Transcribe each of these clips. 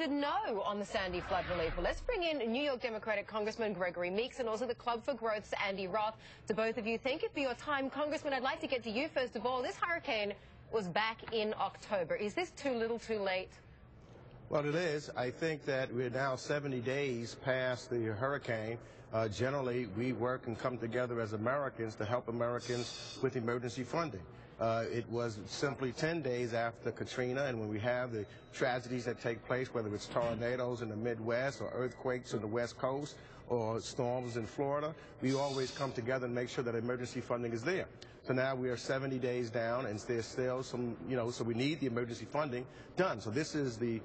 No on the Sandy flood relief. Well, let's bring in New York Democratic Congressman Gregory Meeks and also the Club for Growth's Andy Roth. To both of you, thank you for your time. Congressman, I'd like to get to you first of all. This hurricane was back in October. Is this too little too late? Well, it is. I think that we're now 70 days past the hurricane. Generally, we work and come together as Americans to help Americans with emergency funding. It was simply 10 days after Katrina, and when we have the tragedies that take place, whether it's tornadoes in the Midwest or earthquakes on the West Coast or storms in Florida, we always come together and make sure that emergency funding is there. So now we are 70 days down, and there's still some, so we need the emergency funding done. So this is the,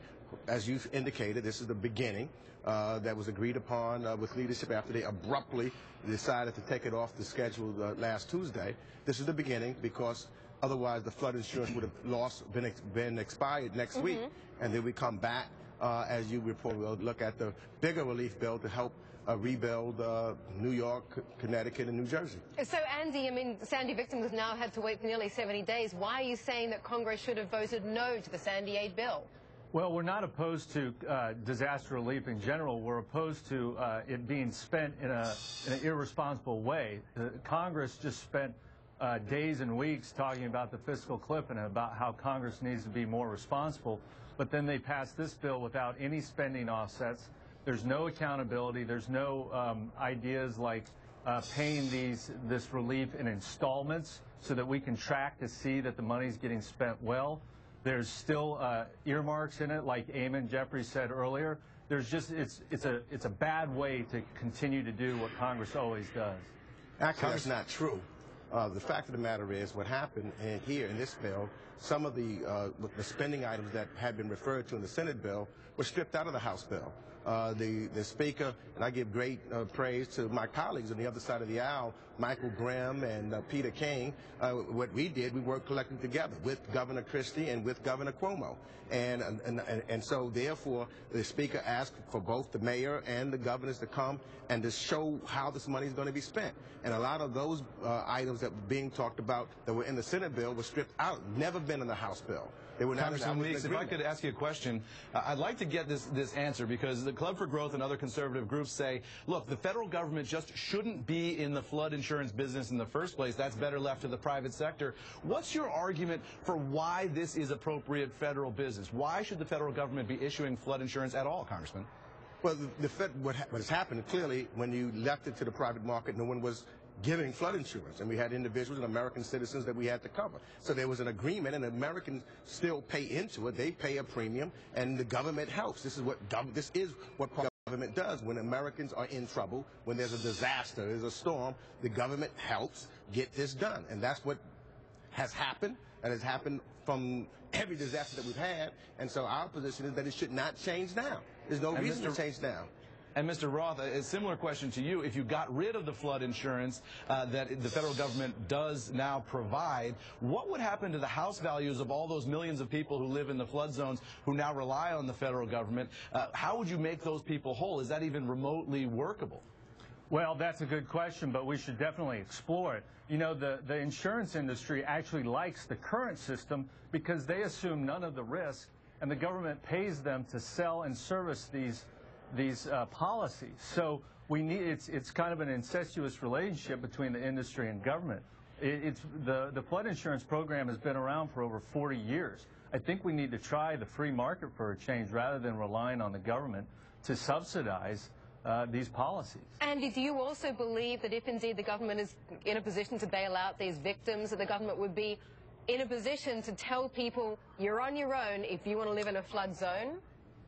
as you've indicated, this is the beginning that was agreed upon with leadership after they abruptly decided to take it off the schedule last Tuesday. This is the beginning because otherwise the flood insurance would have been expired next week, and then we come back, as you report, we'll look at the bigger relief bill to help rebuild New York, Connecticut, and New Jersey. So, Andy, I mean, Sandy victims have now had to wait for nearly 70 days. Why are you saying that Congress should have voted no to the Sandy aid bill? Well, we're not opposed to disaster relief in general. We're opposed to it being spent in an irresponsible way. Congress just spent days and weeks talking about the fiscal cliff and about how Congress needs to be more responsible, but then they passed this bill without any spending offsets. There's no accountability. There's no ideas like paying this relief in installments so that we can track to see that the money's getting spent well. There's still earmarks in it, like Eamon Jeffries said earlier. There's just it's a bad way to continue to do what Congress always does. Actually, that's not true. The fact of the matter is, what happened here in this bill, some of the spending items that had been referred to in the Senate bill were stripped out of the House bill. The Speaker, and I give great praise to my colleagues on the other side of the aisle, Michael Grimm and Peter King. What we did, we worked collectively together with Governor Christie and with Governor Cuomo. And so, therefore, the Speaker asked for both the mayor and the governors to come and to show how this money is going to be spent. And a lot of those items that were being talked about that were in the Senate bill were stripped out, never been in the House bill. They were Congressman Meeks, if I could ask you a question, I'd like to get this answer, because the Club for Growth and other conservative groups say, look, the federal government just shouldn't be in the flood insurance business in the first place. That's better left to the private sector. What's your argument for why this is appropriate federal business? Why should the federal government be issuing flood insurance at all, Congressman? Well, what has happened, clearly, when you left it to the private market, no one was giving flood insurance, and we had individuals and American citizens that we had to cover. So there was an agreement, and Americans still pay into it. They pay a premium, and the government helps. This is what government does. When Americans are in trouble, when there's a disaster, there's a storm, the government helps get this done, and that's what has happened. And has happened from every disaster that we've had, and so our position is that it should not change now. There's no reason to change now. And Mr. Roth, a similar question to you. If you got rid of the flood insurance that the federal government does now provide, what would happen to the house values of all those millions of people who live in the flood zones who now rely on the federal government? How would you make those people whole? Is that even remotely workable? Well, that's a good question, but we should definitely explore it. You know, the insurance industry actually likes the current system because they assume none of the risk, and the government pays them to sell and service these policies. So we need, it's kind of an incestuous relationship between the industry and government. The flood insurance program has been around for over 40 years. I think we need to try the free market for a change rather than relying on the government to subsidize these policies. Andy, do you also believe that if indeed the government is in a position to bail out these victims, that the government would be in a position to tell people, you're on your own if you want to live in a flood zone?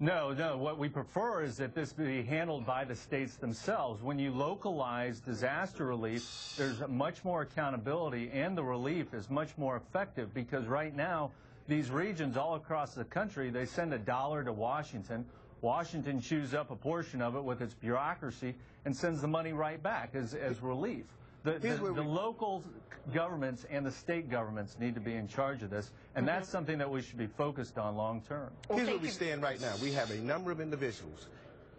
No. What we prefer is that this be handled by the states themselves. When you localize disaster relief, there's much more accountability, and the relief is much more effective, because right now, these regions all across the country, they send $1 to Washington. Washington chews up a portion of it with its bureaucracy and sends the money right back as relief. The local governments and the state governments need to be in charge of this, and that's something that we should be focused on long term. Here's where we stand right now. We have a number of individuals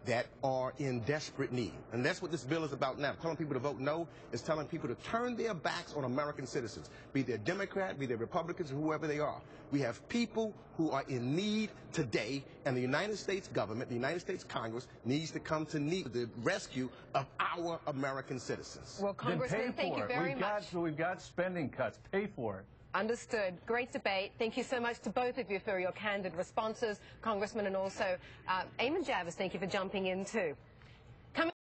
that are in desperate need. And that's what this bill is about now. Telling people to vote no is telling people to turn their backs on American citizens, be they Democrat, be they Republicans, or whoever they are. We have people who are in need today, and the United States government, the United States Congress, needs to come to the rescue of our American citizens. Well, Congressman, thank you very much. We've got spending cuts. Pay for it. Understood. Great debate. Thank you so much to both of you for your candid responses, Congressman, and also Eamon Jarvis, thank you for jumping in too.